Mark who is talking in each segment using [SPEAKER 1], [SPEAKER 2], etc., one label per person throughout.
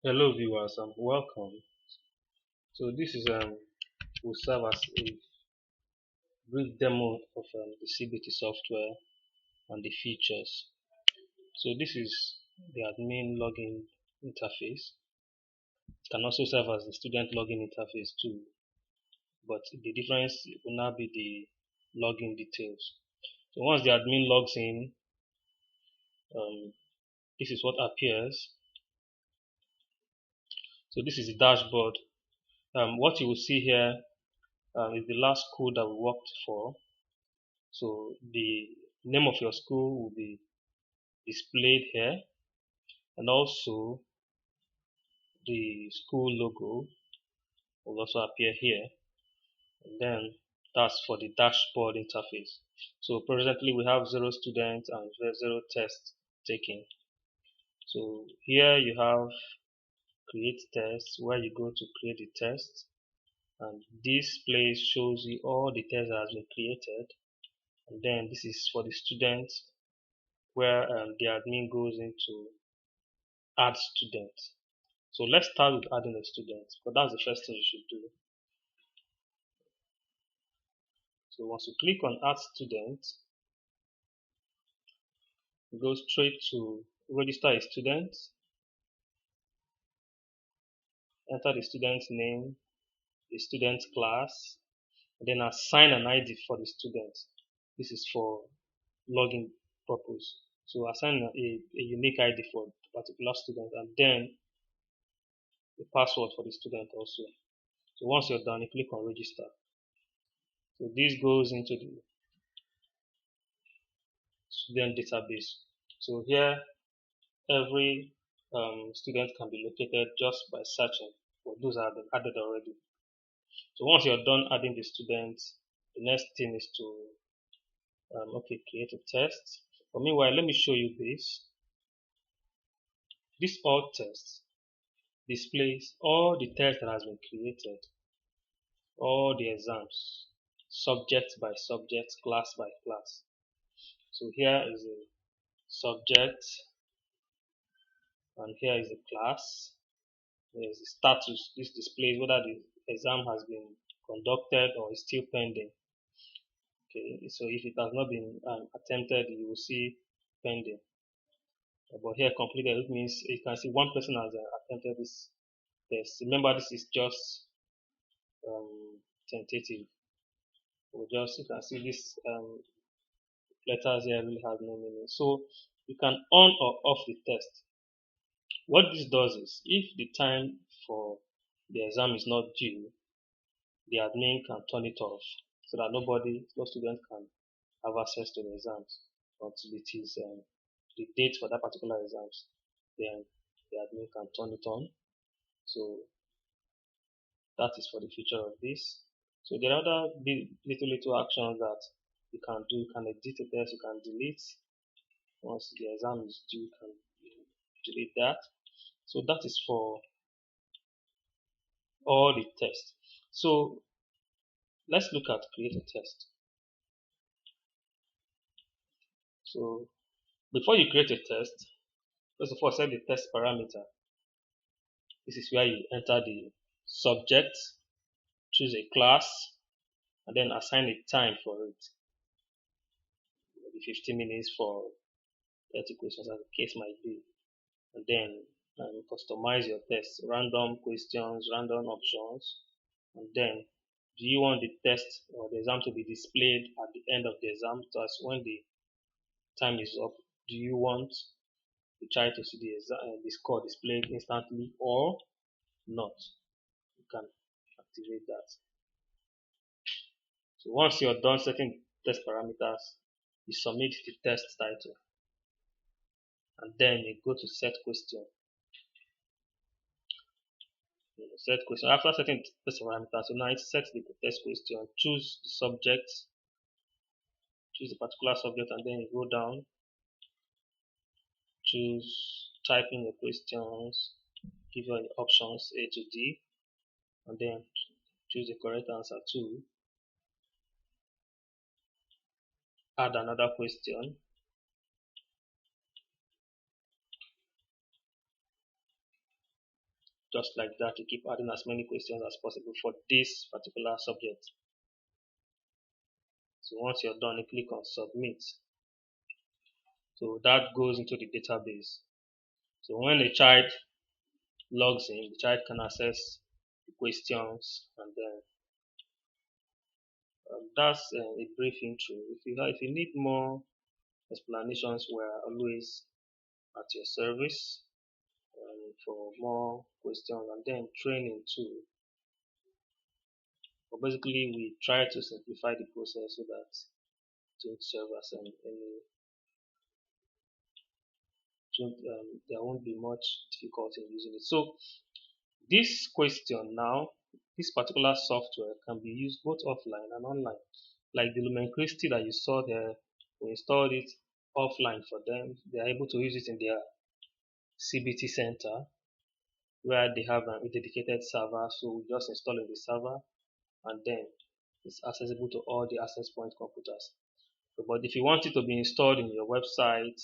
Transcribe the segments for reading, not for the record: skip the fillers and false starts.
[SPEAKER 1] Hello viewers and welcome. So this is will serve as a brief demo of the CBT software and the features. So this is the admin login interface. It can also serve as the student login interface too, but the difference will now be the login details. So once the admin logs in, um, this is what appears. So this is the dashboard. What you will see here is the last school that we worked for. So the name of your school will be displayed here, and also the school logo will also appear here, and then that's for the dashboard interface. So presently we have 0 students and 0 tests taken. So here you have create test, where you go to create the test, and this place shows you all the tests that has been created. And then this is for the students, where the admin goes into add student. So let's start with adding a student, but that's the first thing you should do. So once you click on add student, go straight to register a student, enter the student's name, the student's class, and then assign an ID for the student. This is for login purpose. So assign a unique ID for a particular student, and then the password for the student also. So once you're done, you click on register. So this goes into the student database. So here every student can be located just by searching for those that have been added already. So once you're done adding the students, the next thing is to create a test. But meanwhile, let me show you this. This all test displays all the tests that has been created, all the exams, subject by subject, class by class. So here is a subject, and here is the class. There is the status. This displays whether the exam has been conducted or is still pending. Okay, so if it has not been attempted, you will see pending. But here completed, it means you can see one person has attempted this test. Remember, this is just tentative. You can see this letters here really has no meaning. So you can on or off the test. What this does is, if the time for the exam is not due, the admin can turn it off so that no student can have access to the exams until it is the date for that particular exams. Then the admin can turn it on. So that is for the feature of this. So there are other little actions that you can do. You can edit a test, you can delete. Once the exam is due, you can delete that. So that is for all the tests. So let's look at create a test. So before you create a test, first of all, set the test parameter. This is where you enter the subject, choose a class, and then assign a time for it. Maybe 15 minutes for 30 questions, as the case might be. And then customize your test, random questions, random options. And then, do you want the test or the exam to be displayed at the end of the exam? So as when the time is up, do you want the child to see the score displayed instantly or not? You can activate that. So once you're done setting test parameters, you submit the test title, and then you go to set question. Set question. After setting test parameters, so now it sets the test question. Choose the subject, choose a particular subject, and then you go down, choose type in your questions, give your options A to D, and then choose the correct answer to add another question. just like that, to keep adding as many questions as possible for this particular subject. So once you're done, you click on submit. So that goes into the database. So when a child logs in, the child can access the questions, and then that's a brief intro. If you need more explanations, we're always at your service for more questions, and then training too. But basically, we try to simplify the process so that it won't serve as there won't be much difficulty in using it. So this question now, this particular software can be used both offline and online. Like the Lumen Christi that you saw there, we installed it offline for them. They are able to use it in their CBT center where they have a dedicated server. So we just install in the server, and then it's accessible to all the access point computers. But if you want it to be installed in your website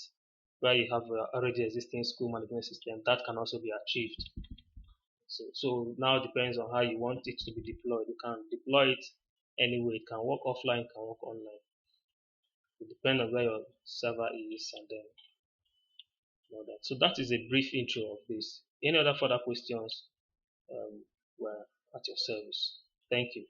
[SPEAKER 1] where you have already existing school management system, that can also be achieved. So now it depends on how you want it to be deployed. You can deploy it anyway. It can work offline, it can work online. It depends on where your server is, and then all that. So that is a brief intro of this. Any other further questions, we're at your service. Thank you.